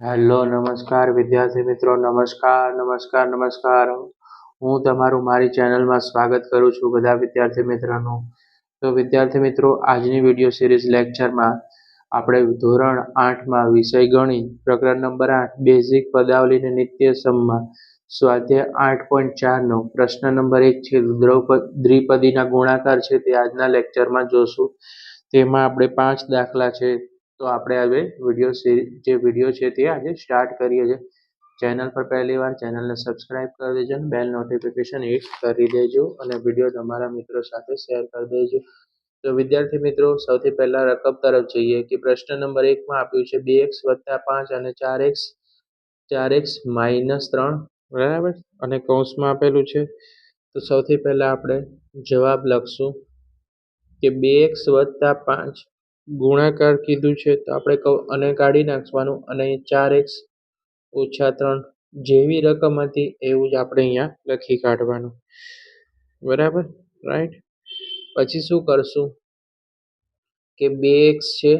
Hello નમસ્કાર વિદ્યાર્થી મિત્રો નમસ્કાર. હું તમારું મારી ચેનલમાં સ્વાગત કરું છું બધા વિદ્યાર્થી મિત્રોનું. તો વિદ્યાર્થી મિત્રો આજની વિડીયો સિરીઝ લેક્ચરમાં આપણે ધોરણ 8માં વિષય ગણિત પ્રકરણ નંબર 8 બેઝિક પદાવલીને નિત્ય સમમાં સ્વાધ્યાય 8.4નો પ્રશ્ન નંબર 1 છે દ્વિપદીના ગુણાકાર છે તે આજના લેક્ચરમાં જોશું. તેમાં આપણે 5 દાખલા છે. તો આપણે હવે વિડીયો છે તે આજે સ્ટાર્ટ કરીએ છીએ. ચેનલ પર પહેલી વાર ચેનલને સબસ્ક્રાઇબ કરી દેજો અને બેલ નોટિફિકેશન હિટ કરી દેજો અને વિડીયો તમારા મિત્રો સાથે શેર કરી દેજો. તો વિદ્યાર્થી મિત્રો સૌથી પહેલા રકમ તરફ જઈએ કે પ્રશ્ન નંબર 1માં આપ્યું છે 2x + 5 અને 4x - 3 બરાબર અને કૌંસમાં આપેલું છે. તો સૌથી પહેલા આપણે જવાબ લખશું કે 2x + 5 ગુણાકાર કીધું છે તો આપણે અને કાઢી નાખવાનું અને 4x - 3 જેવી રકમ હતી એવું જ આપણે અહીંયા લખી કાઢવાનું. બરાબર રાઈટ. પછી શું કરશું કે 2x છે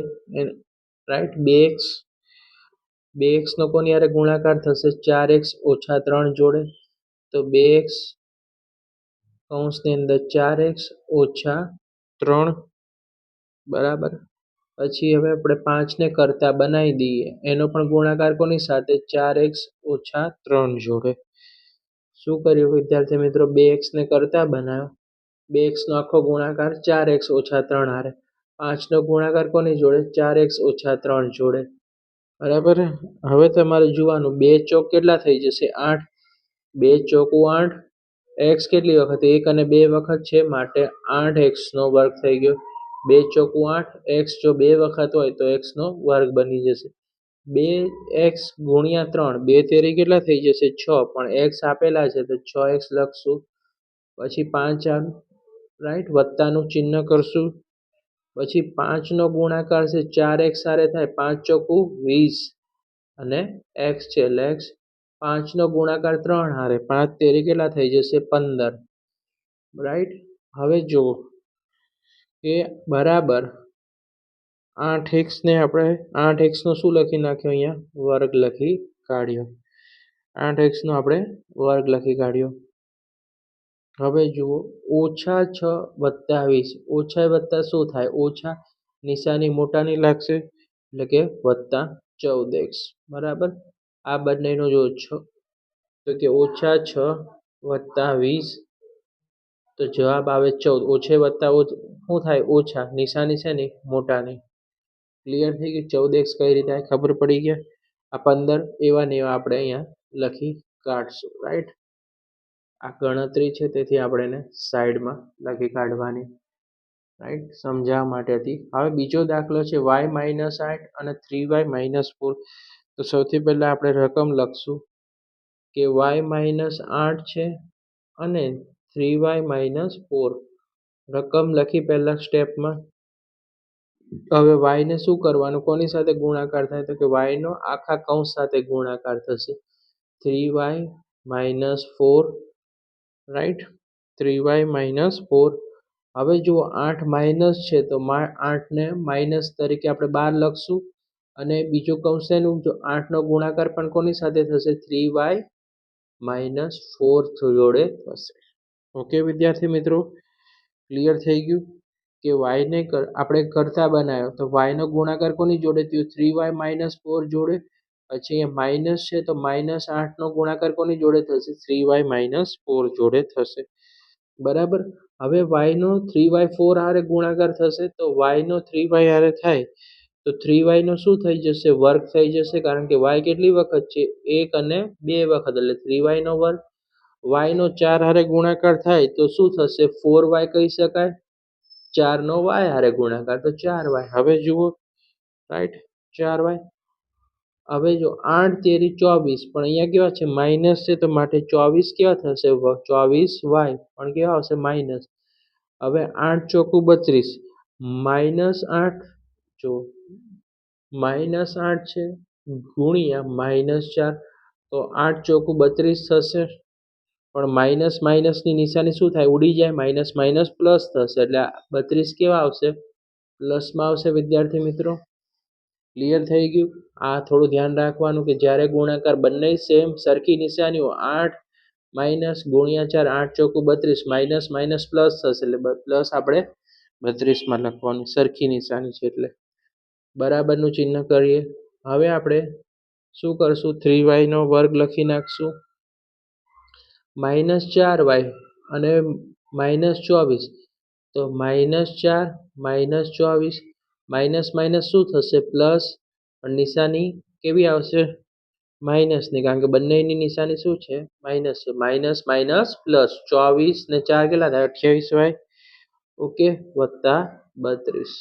રાઈટ 2x નો કોની હારે ગુણાકાર થશે 4x - 3 જોડે. તો 2x કૌંસની અંદર 4x - 3 બરાબર. પછી હવે આપણે 5 ને કરતા બનાવી દઈએ એનો પણ ગુણાકાર કોની સાથે 4x - 3 જોડે. શું કર્યું વિદ્યાર્થી મિત્રો 2x ને કરતા બનાવ્યો 2x નો આખો ગુણાકાર 4x - 3 હારે 5 નો ગુણાકાર કોની જોડે 4x - 3 જોડે. બરાબર. હવે તમારે જોવાનું 2 ચોક કેટલા થઈ જશે 8 2 ચોકુ 8 x કેટલી વખત 1 અને 2 વખત છે માટે 8x નો વર્ગ થઈ ગયો. 2 ચોકુ 8 x જો 2 વખત હોય તો x નો વર્ગ બની જશે. 2x * 3 2 તેરી કેટલા થઈ જશે 6 પણ x આપેલા છે તો 6x લખશું. પછી 5 રાઈટ વત્તાનું ચિહ્ન કરશું. પછી 5 નો ગુણાકાર છે 4x હારે થાય 5 ચોકુ 20 અને x છે એટલે x 5 નો ગુણાકાર 3 હારે 5 તેરી કેટલા થઈ જશે 15 રાઈટ. હવે જુઓ કે બરાબર 8x ને આપણે 8x નો શું લખી નાખ્યો અહીંયા વર્ગ લખી કાઢ્યો. 8x નો આપણે વર્ગ લખી કાઢ્યો. હવે જુઓ -6 + 20 ઓછા વત્તા શું થાય ઓછા નિશાની મોટાની લાગશે એટલે કે +14x બરાબર. આ બંનેનો જો તો કે -6 + 20 તો જવાબ આવે 14. ઓછે વત્તા શું થાય ઓછા નિશાની છે ને મોટાની. ક્લિયર થઈ ગયું 14x કઈ રીતે ખબર પડી ગયા. આ 15 એવા ને એવા આપણે અહીંયા લખી કાઢશું રાઈટ. આ ગણતરી છે તેથી આપણે એને સાઈડમાં લખી કાઢવાની રાઈટ સમજાવવા માટે હતી. હવે બીજો દાખલો છે y - 8 અને 3y - 4. તો સૌથી પહેલા આપણે રકમ લખશું કે y - 8 છે અને 3y - 4 રકમ લખી પહેલા સ્ટેપમાં. હવે y ને શું કરવાનું કોની સાથે ગુણાકાર થાય તો કે y નો આખા કૌંસ સાથે ગુણાકાર થશે 3y - 4 રાઈટ 3y - 4. હવે જુઓ 8 માઇનસ છે તો 8 ને માઇનસ તરીકે આપણે 12 લખશું અને બીજું કૌંસ એનું જો 8 નો ગુણાકાર પણ કોની સાથે થશે 3y - 4 જોડે થશે. ઓકે વિદ્યાર્થી મિત્રો ક્લિયર થઈ ગયું કે y ને આપણે કરતા બનાવ્યો તો y નો ગુણાકાર કોની જોડે થયો 3y - 4 જોડે. પછી અહીંયા માઇનસ છે તો -8 નો ગુણાકાર કોની જોડે થશે 3y - 4 જોડે થશે બરાબર. હવે y નો 3y4 હારે ગુણાકાર થશે તો y નો 3y હારે થાય તો 3y નો શું થઈ જશે વર્ગ થઈ જશે કારણ કે y કેટલી વખત છે 1 અને 2 વખત એટલે 3y નો વર્ગ. y નો 4 હારે ગુણાકાર થાય તો શું થશે 4y કહી શકાય 4 નો y હારે ગુણાકાર તો 4y. હવે જુઓ રાઈટ 4y. હવે જો 8 તેરી 24 પણ અહીંયા કેવા છે માઇનસ છે તો માટે 24 કેવા થશે 24y પણ કેવા આવશે માઇનસ. હવે 8 ચોકુ 32 -8 જો -8 છે ગુણ્યા -4 તો 8 ચોકુ 32 થશે પણ માઇનસ માઇનસની નિશાની શું થાય ઉડી જાય માઇનસ માઇનસ પ્લસ થશે એટલે 32 કેવા આવશે પ્લસમાં આવશે વિદ્યાર્થી મિત્રો. ક્લિયર થઈ ગયું? આ થોડું ધ્યાન રાખવાનું કે જ્યારે ગુણાકાર બંને સેમ સરખી નિશાનીઓ 8 માઇનસ ગુણ્યા 4 8 ચોકુ 32 માઇનસ માઇનસ પ્લસ થશે એટલે પ્લસ આપણે 32 માં લખવાનું સરખી નિશાની છે એટલે બરાબરનું ચિહ્ન કરીએ. હવે આપણે શું કરશું 3y નો વર્ગ લખી નાખશું -4y અને -24 તો -4 -24 માઇનસ માઇનસ શું થશે પ્લસ પણ નિશાની કેવી આવશે માઇનસની કારણ કે બંનેની નિશાની શું છે માઇનસ છે માઇનસ માઇનસ પ્લસ 24 ને 4 કેટલા થાય 28y ઓકે વત્તા 32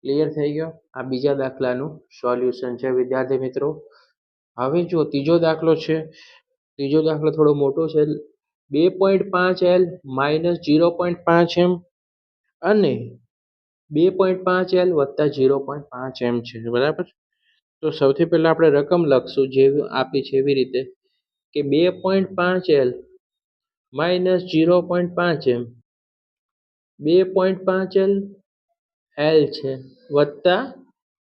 ક્લિયર થઈ ગયો આ બીજા દાખલાનું સોલ્યુશન છે વિદ્યાર્થી મિત્રો. હવે જો ત્રીજો દાખલો છે ત્રીજો દાખલો થોડો મોટો છે 2.5L માઇનસ 0.5M અને 2.5L વત્તા 0.5M છે બરાબર. તો સૌથી પહેલા આપણે રકમ લખશું જે આપી છે એવી રીતે કે 2.5L minus 0.5M 2.5L L છે વત્તા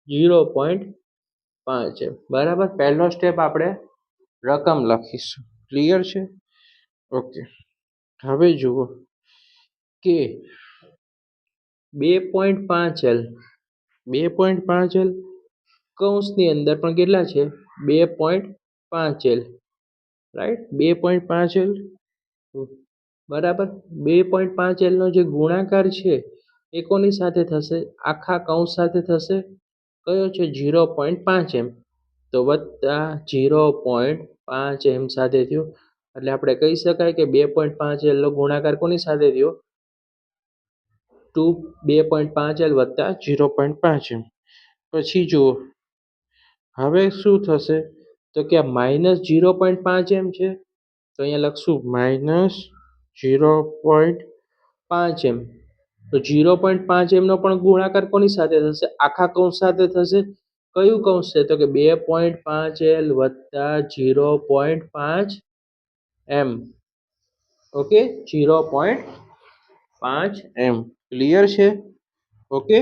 0.5M બરાબર. પહેલો સ્ટેપ આપણે રકમ લખીશું ક્લિયર છે ઓકે. હવે જુઓ કે 2.5L 2.5L કૌંસની અંદર પણ કેટલા છે 2.5L રાઈટ 2.5L બરાબર. 2.5L નો જે ગુણાકાર છે એ કોની સાથે થશે આખા કૌંસ સાથે થશે કયો છે 0.5M તો વત્તા 0.5M સાથે થયો એટલે આપણે કહી શકાય કે 2.5L નો ગુણાકાર કોની સાથે થયો 2.5L વત્તા 0.5M. પછી જુઓ હવે શું થશે તો કે આ માઇનસ 0.5M છે તો અહીંયા લખશું માઇનસ 0.5M તો 0.5M નો પણ ગુણાકાર કોની સાથે થશે આખા કૌંસ સાથે થશે કયું કૌંસ છે તો કે 2.5L વત્તા 0.5M ઓકે 0.5M ક્લિયર છે ઓકે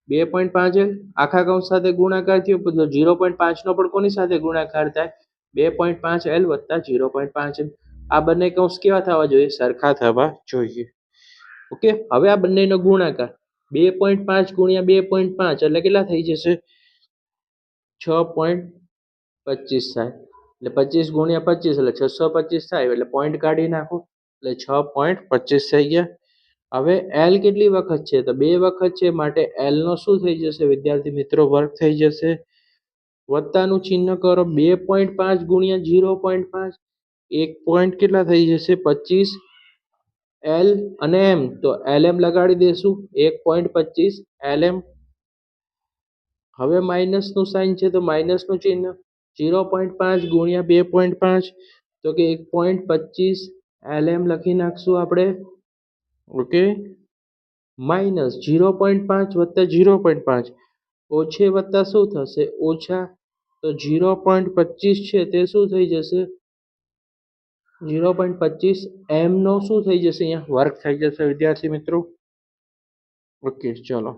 2.5L આખા કૌંસ સાથે ગુણાકાર થયો તો 0.5 નો પણ કોની સાથે ગુણાકાર થાય 2.5L વત્તા 0.5M આ બંને કૌંસ કેવા થવા જોઈએ સરખા થવા જોઈએ ઓકે. હવે આ બંનેનો ગુણાકાર 2.5 ગુણ્યા 2.5 એટલે કેટલા થઈ જશે 6.25 થાય એટલે 25 ગુણ્યા 25 એટલે 625 થાય એટલે પોઈન્ટ કાઢી નાખો એટલે 6.25 થઈ ગયા. હવે L કેટલી વખત છે તો 2 વખત છે માટે L નો શું થઈ જશે વિદ્યાર્થી મિત્રો વર્ગ થઈ જશે વત્તાનું ચિહ્ન કરો 2.5 ગુણ્યા 0.5 એક પોઈન્ટ કેટલા થઈ જશે 25 L અને M તો LM લગાડી દેશું 1.25 LM. હવે માઇનસ નું સાઇન છે તો માઇનસ નું ચિહ્ન 0.5 ગુણ્યા 2.5 તો કે 1.25 LM લખી નાખશું આપણે ઓકે માઇનસ 0.5 વત્તા 0.5 ઓછે વત્તા શું થશે ઓછા તો 0.25 છે તે શું થઈ જશે 0.25 M નો શું થઈ જશે અહીંયા વર્ગ થઈ જશે વિદ્યાર્થી મિત્રો ઓકે. ચલો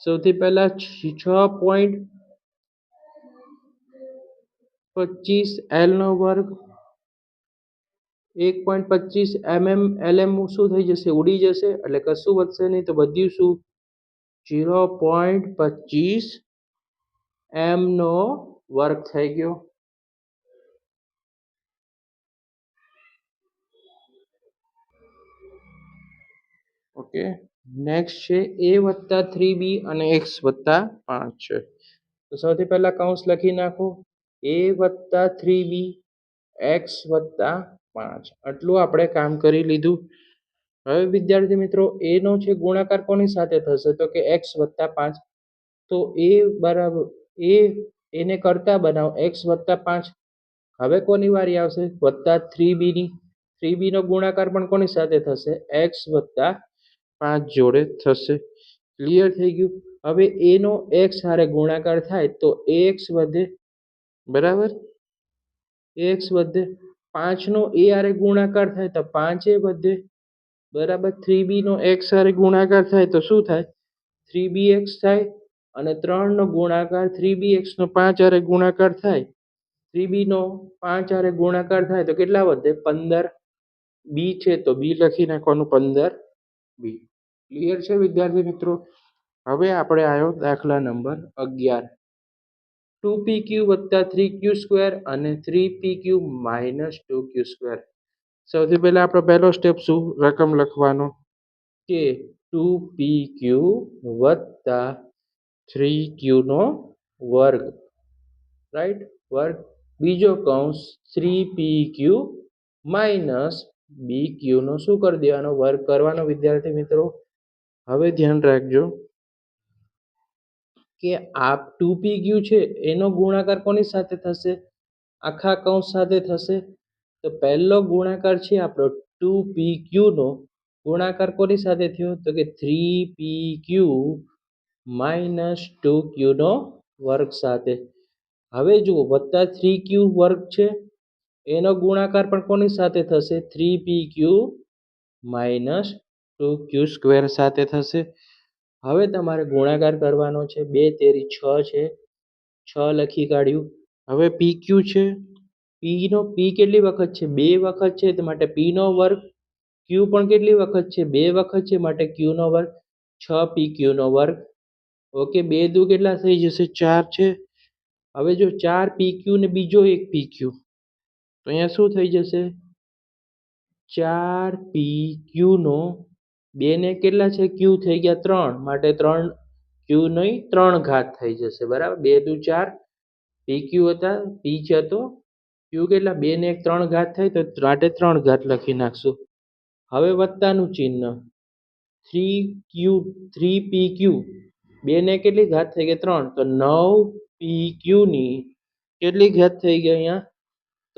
સૌથી પહેલા 6.25 L નો વર્ગ 1.25 mm LM શું થઈ જશે ઉડી જશે એટલે કશું વધશે નહીં તો વધ્યું શું 0.25 M નો વર્ગ થઈ ગયો ઓકે. નેક્સ્ટ છે a વત્તા 3b અને x વત્તા 5 છે તો સૌથી પહેલા કૌંસ લખી નાખો a વત્તા 3b x વત્તા 5 આટલું આપણે કામ કરી લીધું. હવે વિદ્યાર્થી મિત્રો a નો છે ગુણાકાર કોની સાથે થશે તો કે x વત્તા 5 તો a બરાબર એને કરતા બનાવો x વત્તા 5 હવે કોની વારી આવશે વત્તા 3b ની 3b નો ગુણાકાર પણ કોની સાથે થશે x વત્તા 5 જોડે થશે ક્લિયર થઈ ગયું. હવે a નો x હારે ગુણાકાર થાય તો ax વધે બરાબર ax વધે 5 નો a હારે ગુણાકાર થાય તો 5a વધે બરાબર 3b નો x હારે ગુણાકાર થાય તો શું થાય 3bx થાય અને 3 નો ગુણાકાર 3bx નો 5 હારે ગુણાકાર થાય 3b નો 5 હારે ગુણાકાર થાય તો કેટલા વધે 15 બી છે તો બી લખી નાખવાનું 15 બી. ક્લિયર છે વિદ્યાર્થી મિત્રો? હવે આપણે આવ્યો દાખલા નંબર 11. 2pq વત્તા 3q² અને 3pq માઇનસ 2q². સૌથી પહેલા આપણો પહેલો સ્ટેપ શું? રકમ લખવાનો કે 2pq વત્તા 3q નો વર્ગ, રાઈટ, વર્ગ. બીજો કૌંસ 3pq માઇનસ bq નો શું કરી દેવાનો? વર્ગ કરવાનો વિદ્યાર્થી મિત્રો. હવે ધ્યાન રાખજો કે આ 2pq છે એનો ગુણાકાર કોની સાથે થશે? આખા કૌંસ સાથે થશે. તો પહેલો ગુણાકાર છે આપણો 2pq નો ગુણાકાર કોની સાથે થયો? તો કે 3pq માઇનસ 2q નો વર્ગ સાથે. હવે જુઓ વત્તા 3q વર્ગ છે એનો ગુણાકાર પણ કોની સાથે થશે? 3pq માઇનસ 2q² સાથે થશે. હવે તમારે ગુણાકાર કરવાનો છે. 2 તેરી 6 છે, 6 લખી કાઢ્યું. હવે pq છે, p કેટલી વખત છે? 2 વખત છે તો માટે p નો વર્ગ. q પણ કેટલી વખત છે? 2 વખત છે માટે q નો વર્ગ. 6pq નો વર્ગ. ઓકે, 2 દુ કેટલા થઈ જશે? 4 છે. હવે જો 4pq ને બીજો એક pq તો અહીંયા શું થઈ જશે? 4pq નો 2 ને કેટલા છે? q થઈ ગયા 3 માટે 3q ની 3 ઘાત થઈ જશે. બરાબર, 2 દુ 4 pq હતા, p છે તો q કેટલા? 2 ને 1 3 ઘાત થાય તો માટે 3 ઘાત લખી નાખશું. હવે વત્તાનું ચિહ્ન 3pq 2 ને કેટલી ઘાત થઈ ગઈ? 3 તો 9pq ની કેટલી ઘાત થઈ ગઈ? અહીંયા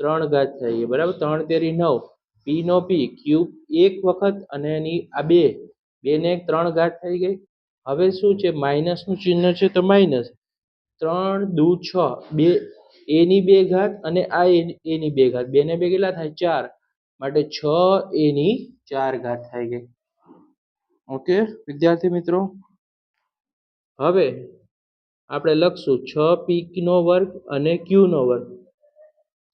3 ઘાત થઈ ગઈ. બરાબર, 3 તેરી 9, p નો p, q એક વખત અને એની આ 2 ને 1 3 ઘાત થઈ ગઈ. હવે શું છે? માઇનસ નું ચિહ્ન છે તો માઇનસ 3 દુ 6, 2 a ની 2 ઘાત અને આ a ની 2 ઘાત, 2 ને 2 કેટલા થાય? 4 માટે 6a ની 4 ઘાત થઈ ગઈ. ઓકે વિદ્યાર્થી મિત્રો, હવે આપણે લખશું 6pq નો વર્ગ અને q નો વર્ગ.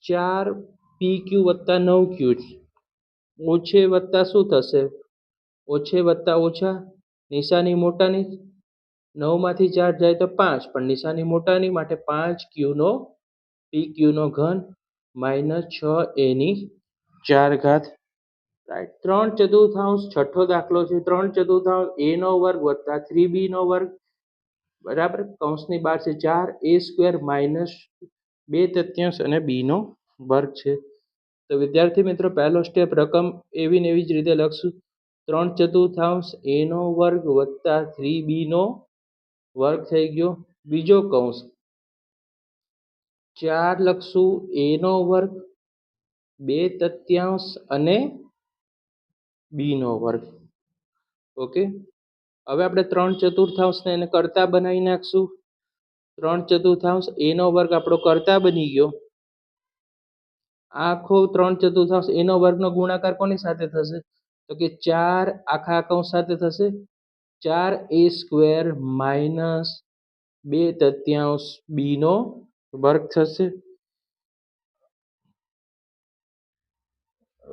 4pq વત્તા 9q ઓછે વત્તા શું થશે? ઓછે વત્તા ઓછા, નિશાની મોટાની, 9 માંથી 4 જાય તો 5 પણ નિશાની મોટાની માટે 5q નો pq નો ઘન માઇનસ 6a ની 4 ઘાત. રાઈટ, 3/4 છઠ્ઠો દાખલો છે. 3/4 a નો વર્ગ વત્તા 3b નો વર્ગ, બરાબર, કૌંસની બહાર છે 4a² માઇનસ 2/3 અને b નો વર્ગ છે. તો વિદ્યાર્થી મિત્રો પહેલો સ્ટેપ રકમ એવી ને એવી જ રીતે લખશું. 3/4 a નો વર્ગ વત્તા 3b નો વર્ગ થઈ ગયો. બીજો કૌંસ 4 લખશું a નો વર્ગ 2/3 અને b નો વર્ગ. ઓકે, હવે આપણે 3/4 ને એને કરતા બનાવી નાખશું. 3/4 a નો વર્ગ આપણો કરતા બની ગયો. આખો 3/4 a નો વર્ગનો ગુણાકાર કોની સાથે થશે? તો કે 4 આખા કૌંસ સાથે થશે. 4a² માઇનસ 2/3 b નો વર્ગ થશે.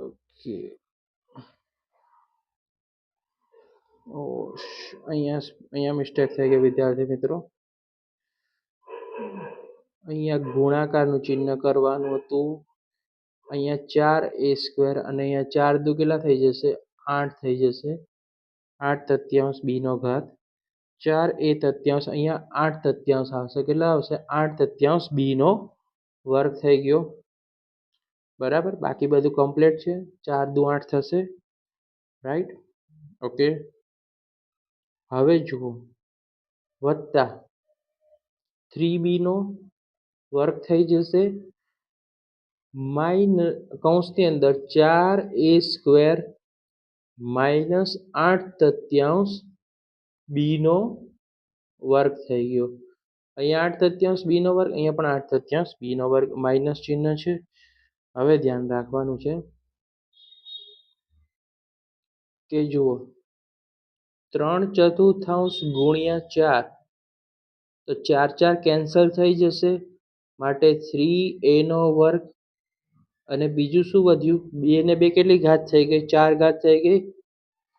ઓકે, અહીંયા મિસ્ટેક થઈ ગઈ વિદ્યાર્થી મિત્રો. અહીંયા ગુણાકારનું ચિહ્ન કરવાનું હતું. અહીંયા 4a² અને અહીંયા 4 દુ કેટલા થઈ જશે? 8 થઈ જશે. 8/3 b નો ઘાત. 4a/3 અહીંયા 8/3 આવશે. કેટલા આવશે? 8/3 b નો વર્ગ થઈ ગયો. બરાબર, બાકી બધું કમ્પ્લીટ છે. 4 દુ 8 થશે. Right, okay. હવે જુઓ વત્તા 3b નો વર્ગ થઈ જશે કૌંસની અંદર 4a² માઇનસ 8/3 b નો વર્ગ થઈ ગયો. અહીંયા 8/3 b નો વર્ગ, અહીંયા પણ 8/3 b નો વર્ગ, માઇનસ ચિહ્ન છે. હવે ધ્યાન રાખવાનું છે કે જુઓ 3/4 ગુણ્યા 4 તો 4 4 કેન્સલ થઈ જશે, માટે 3a² અને બીજું શું વધ્યું? 2 ને 2 કેટલી ઘાત થઈ ગઈ? 4 ઘાત થઈ ગઈ.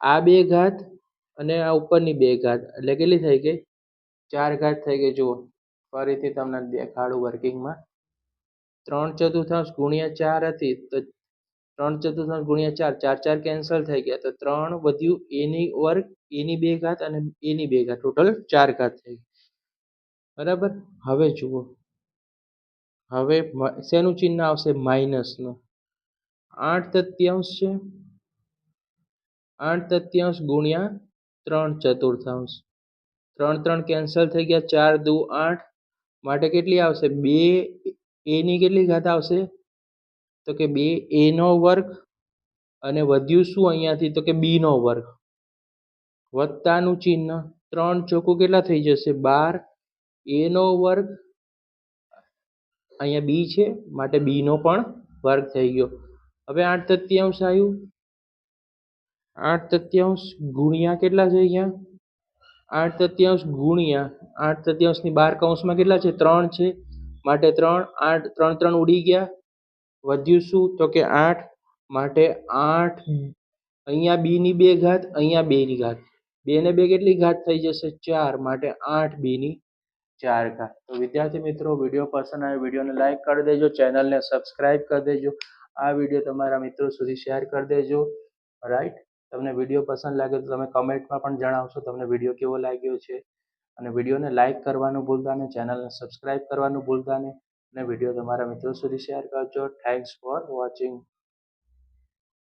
આ 2 ઘાત અને આ ઉપરની 2 ઘાત એટલે કેટલી થઈ ગઈ? 4 ઘાત થઈ ગઈ. જુઓ ફરીથી તમને દેખાડું વર્કિંગમાં. 3/4 ગુણ્યા 4 હતી તો 3/4 ગુણ્યા 4, 4 4 કેન્સલ થઈ ગયા તો 3 વધ્યું a² a ની 2 ઘાત અને a ની 2 ઘાત ટોટલ 4 ઘાત થઈ ગઈ. બરાબર. હવે જુઓ, હવે શેનું ચિહ્ન આવશે? માઇનસનું. 8/3 છે, 8/3 ગુણ્યા 3/4. 3 3 કેન્સલ થઈ ગયા, 4 દુ 8 માટે કેટલી આવશે? 2 a ની કેટલી ઘાત આવશે? તો કે 2a² અને વધ્યું શું અહીંયાથી? તો કે b². વત્તાનું ચિહ્ન. 3 ચોકું કેટલા થઈ જશે? 12 a² અહીંયા b છે માટે b નો પણ વર્ગ થઈ ગયો. હવે 8/3 આવ્યું. 8/3 ગુણ્યા કેટલા છે અહીંયા? 8/3 ગુણ્યા 8/3 ની 12 કૌંસમાં કેટલા છે? 3 છે માટે 3 8 3 3 ઉડી ગયા. વધ્યું શું? તો કે 8 માટે 8 અહીંયા b ની 2 ઘાત, અહીંયા 2 ની ઘાત. 2 ને 2 કેટલી ઘાત થઈ જશે? 4 માટે 8b ની 4 ઘાત. તો વિદ્યાર્થી મિત્રો, વિડીયો પસંદ આવે વિડીયોને લાઈક કરી દેજો, ચેનલને સબસ્ક્રાઈબ કરી દેજો, આ વિડીયો તમારા મિત્રો સુધી શેર કરી દેજો. રાઈટ. તમને વિડીયો પસંદ લાગે તો તમે કમેન્ટમાં પણ જણાવશો તમને વિડીયો કેવો લાગ્યો છે. અને વિડીયોને લાઈક કરવાનું ભૂલતા નહીં, ચેનલને સબસ્ક્રાઈબ કરવાનું ભૂલતા નહીં અને વિડીયો તમારા મિત્રો સુધી શેર કરજો. Thanks for watching.